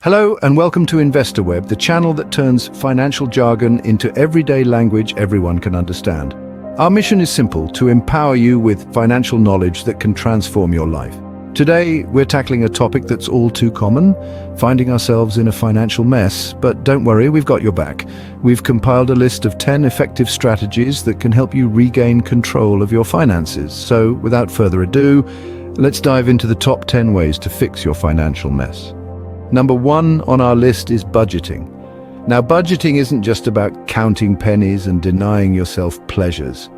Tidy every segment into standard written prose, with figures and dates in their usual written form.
Hello and welcome to Webb, the channel that turns financial jargon into everyday language everyone can understand. Our mission is simple: to empower you with financial knowledge that can transform your life. Today, we're tackling a topic that's all too common, finding ourselves in a financial mess. But don't worry, we've got your back. We've compiled a list of 10 effective strategies that can help you regain control of your finances. So, without further ado, let's dive into the top 10 ways to fix your financial mess. Number 1 on our list is budgeting. Now, budgeting isn't just about counting pennies and denying yourself pleasures.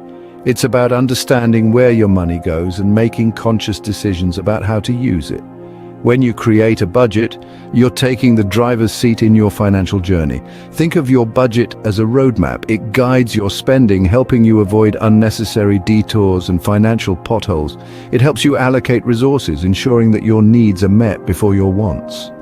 It's about understanding where your money goes and making conscious decisions about how to use it. When you create a budget, you're taking the driver's seat in your financial journey. Think of your budget as a roadmap. It guides your spending, helping you avoid unnecessary detours and financial potholes. It helps you allocate resources, ensuring that your needs are met before your wants.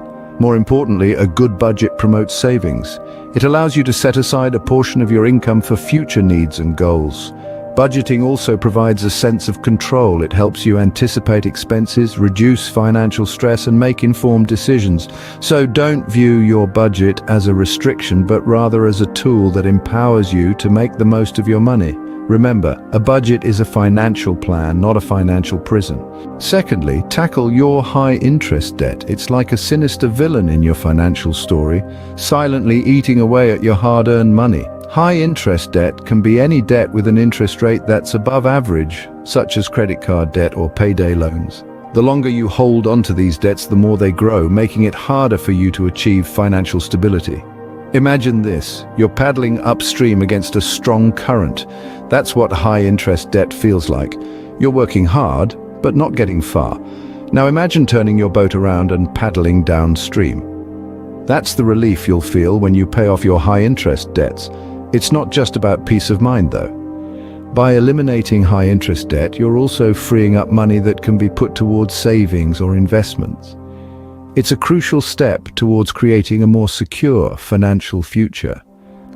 More importantly, a good budget promotes savings. It allows you to set aside a portion of your income for future needs and goals. Budgeting also provides a sense of control. It helps you anticipate expenses, reduce financial stress, and make informed decisions. So don't view your budget as a restriction, but rather as a tool that empowers you to make the most of your money. Remember, a budget is a financial plan, not a financial prison. Secondly, tackle your high-interest debt. It's like a sinister villain in your financial story, silently eating away at your hard-earned money. High-interest debt can be any debt with an interest rate that's above average, such as credit card debt or payday loans. The longer you hold onto these debts, the more they grow, making it harder for you to achieve financial stability. Imagine this: you're paddling upstream against a strong current. That's what high-interest debt feels like. You're working hard, but not getting far. Now imagine turning your boat around and paddling downstream. That's the relief you'll feel when you pay off your high-interest debts. It's not just about peace of mind, though. By eliminating high-interest debt, you're also freeing up money that can be put towards savings or investments. It's a crucial step towards creating a more secure financial future.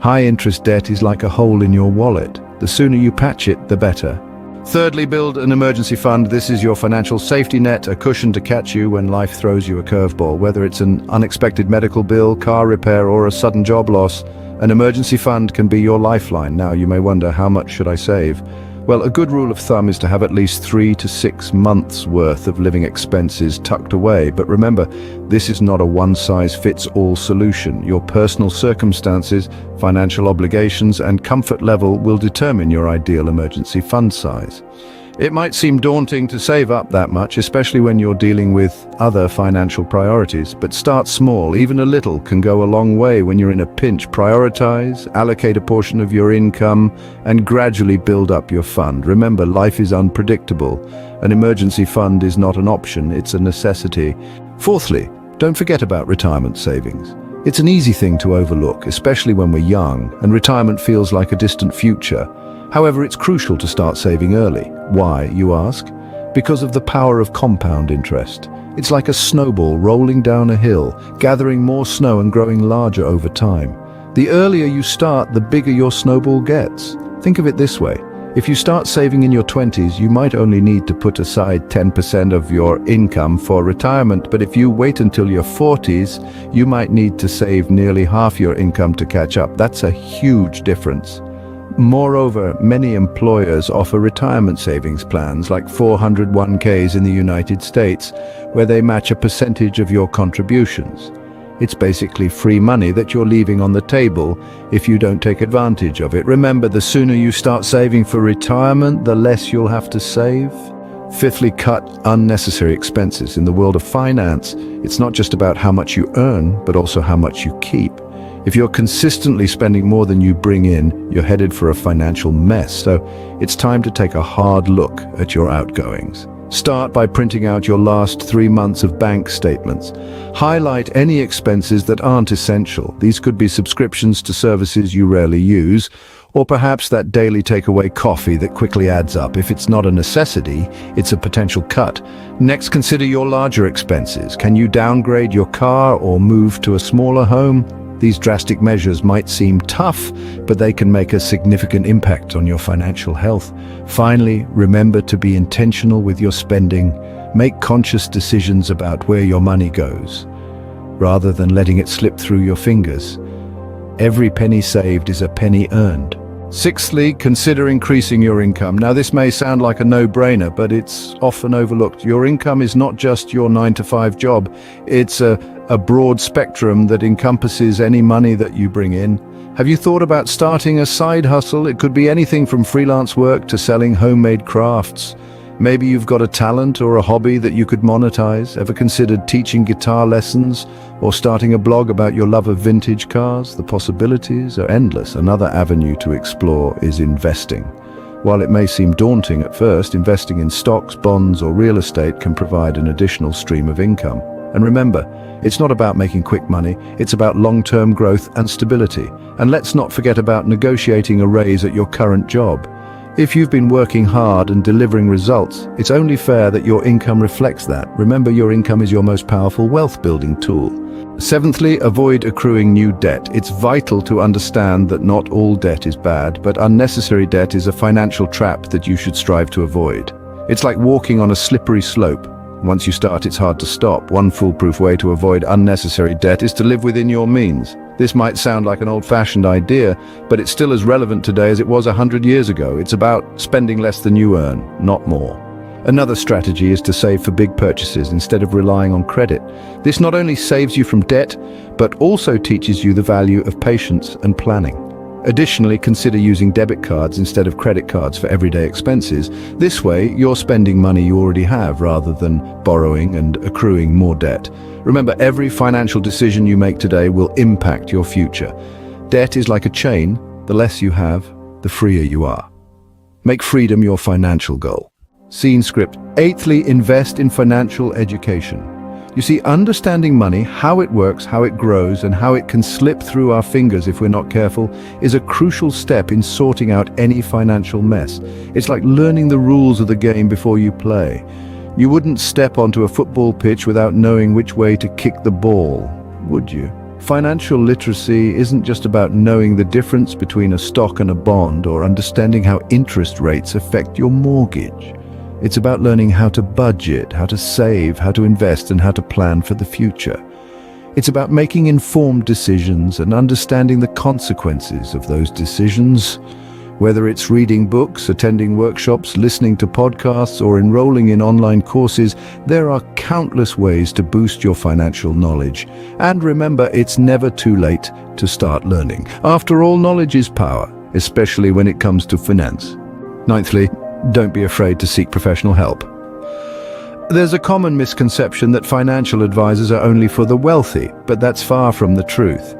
High-interest debt is like a hole in your wallet. The sooner you patch it, the better. Thirdly, build an emergency fund. This is your financial safety net, a cushion to catch you when life throws you a curveball. Whether it's an unexpected medical bill, car repair, or a sudden job loss, an emergency fund can be your lifeline. Now, you may wonder, how much should I save? Well, a good rule of thumb is to have at least 3 to 6 months worth of living expenses tucked away. But remember, this is not a one-size-fits-all solution. Your personal circumstances, financial obligations, and comfort level will determine your ideal emergency fund size. It might seem daunting to save up that much, especially when you're dealing with other financial priorities, but start small. Even a little can go a long way when you're in a pinch. Prioritize, allocate a portion of your income, and gradually build up your fund. Remember, life is unpredictable. An emergency fund is not an option, it's a necessity. Fourthly, don't forget about retirement savings. It's an easy thing to overlook, especially when we're young, and retirement feels like a distant future. However, it's crucial to start saving early. Why, you ask? Because of the power of compound interest. It's like a snowball rolling down a hill, gathering more snow and growing larger over time. The earlier you start, the bigger your snowball gets. Think of it this way: if you start saving in your 20s, you might only need to put aside 10% of your income for retirement, but if you wait until your 40s, you might need to save nearly half your income to catch up. That's a huge difference. Moreover, many employers offer retirement savings plans like 401ks in the United States, where they match a percentage of your contributions. It's basically free money that you're leaving on the table if you don't take advantage of it. Remember, the sooner you start saving for retirement, the less you'll have to save. Fifthly, cut unnecessary expenses. In the world of finance, it's not just about how much you earn, but also how much you keep. If you're consistently spending more than you bring in, you're headed for a financial mess. So it's time to take a hard look at your outgoings. Start by printing out your last 3 months of bank statements. Highlight any expenses that aren't essential. These could be subscriptions to services you rarely use, or perhaps that daily takeaway coffee that quickly adds up. If it's not a necessity, it's a potential cut. Next, consider your larger expenses. Can you downgrade your car or move to a smaller home? These drastic measures might seem tough, but they can make a significant impact on your financial health. Finally, remember to be intentional with your spending. Make conscious decisions about where your money goes. rather than letting it slip through your fingers. Every penny saved is a penny earned. Sixthly, consider increasing your income. Now, this may sound like a no-brainer, but it's often overlooked. Your income is not just your 9-to-5 job. It's a broad spectrum that encompasses any money that you bring in. Have you thought about starting a side hustle? It could be anything from freelance work to selling homemade crafts. Maybe you've got a talent or a hobby that you could monetize. Ever considered teaching guitar lessons or starting a blog about your love of vintage cars? The possibilities are endless. Another avenue to explore is investing. While it may seem daunting at first, investing in stocks, bonds, or real estate can provide an additional stream of income. And remember, it's not about making quick money, it's about long-term growth and stability. And let's not forget about negotiating a raise at your current job. If you've been working hard and delivering results, it's only fair that your income reflects that. Remember, your income is your most powerful wealth-building tool. Seventhly, avoid accruing new debt. It's vital to understand that not all debt is bad, but unnecessary debt is a financial trap that you should strive to avoid. It's like walking on a slippery slope. Once you start, it's hard to stop. One foolproof way to avoid unnecessary debt is to live within your means. This might sound like an old-fashioned idea, but it's still as relevant today as it was 100 years ago. It's about spending less than you earn, not more. Another strategy is to save for big purchases instead of relying on credit. This not only saves you from debt, but also teaches you the value of patience and planning. Additionally, consider using debit cards instead of credit cards for everyday expenses. This way, you're spending money you already have rather than borrowing and accruing more debt. Remember, every financial decision you make today will impact your future. Debt is like a chain. The less you have, the freer you are. Make freedom your financial goal. Scene script. Eighthly, invest in financial education. You see, understanding money, how it works, how it grows, and how it can slip through our fingers if we're not careful, is a crucial step in sorting out any financial mess. It's like learning the rules of the game before you play. You wouldn't step onto a football pitch without knowing which way to kick the ball, would you? Financial literacy isn't just about knowing the difference between a stock and a bond or understanding how interest rates affect your mortgage. It's about learning how to budget, how to save, how to invest, and how to plan for the future. It's about making informed decisions and understanding the consequences of those decisions. Whether it's reading books, attending workshops, listening to podcasts, or enrolling in online courses, there are countless ways to boost your financial knowledge. And remember, it's never too late to start learning. After all, knowledge is power, especially when it comes to finance. Ninthly, don't be afraid to seek professional help. There's a common misconception that financial advisors are only for the wealthy, but that's far from the truth.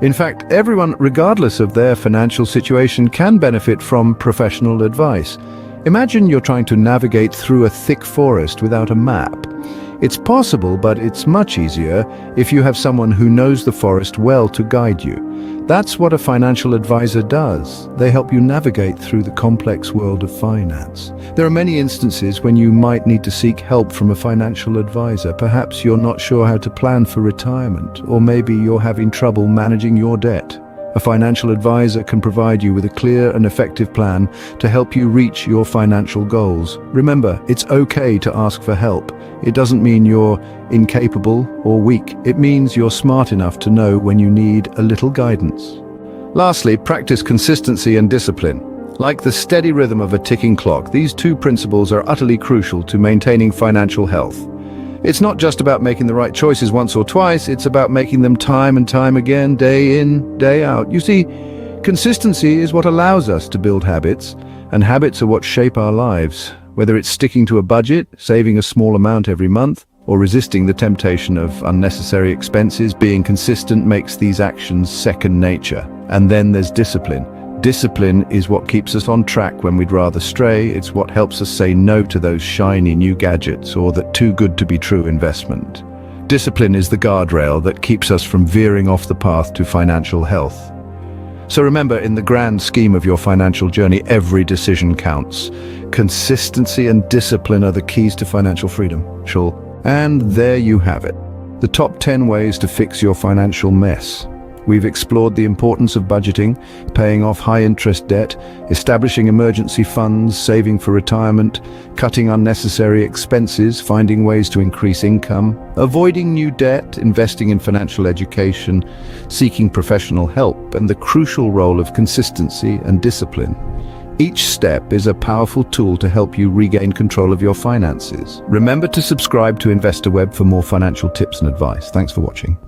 In fact, everyone, regardless of their financial situation, can benefit from professional advice. Imagine you're trying to navigate through a thick forest without a map. It's possible, but it's much easier if you have someone who knows the forest well to guide you. That's what a financial advisor does. They help you navigate through the complex world of finance. There are many instances when you might need to seek help from a financial advisor. Perhaps you're not sure how to plan for retirement, or maybe you're having trouble managing your debt. A financial advisor can provide you with a clear and effective plan to help you reach your financial goals. Remember, it's okay to ask for help. It doesn't mean you're incapable or weak. It means you're smart enough to know when you need a little guidance. Lastly, practice consistency and discipline. Like the steady rhythm of a ticking clock, these two principles are utterly crucial to maintaining financial health. It's not just about making the right choices once or twice, it's about making them time and time again, day in, day out. You see, consistency is what allows us to build habits, and habits are what shape our lives. Whether it's sticking to a budget, saving a small amount every month, or resisting the temptation of unnecessary expenses, being consistent makes these actions second nature. And then there's discipline. Discipline is what keeps us on track when we'd rather stray. It's what helps us say no to those shiny new gadgets or that too good to be true investment. Discipline is the guardrail that keeps us from veering off the path to financial health. So remember, in the grand scheme of your financial journey, every decision counts. Consistency and discipline are the keys to financial freedom. Sure. And there you have it. The top 10 ways to fix your financial mess. We've explored the importance of budgeting, paying off high-interest debt, establishing emergency funds, saving for retirement, cutting unnecessary expenses, finding ways to increase income, avoiding new debt, investing in financial education, seeking professional help, and the crucial role of consistency and discipline. Each step is a powerful tool to help you regain control of your finances. Remember to subscribe to InvestorWeb for more financial tips and advice. Thanks for watching.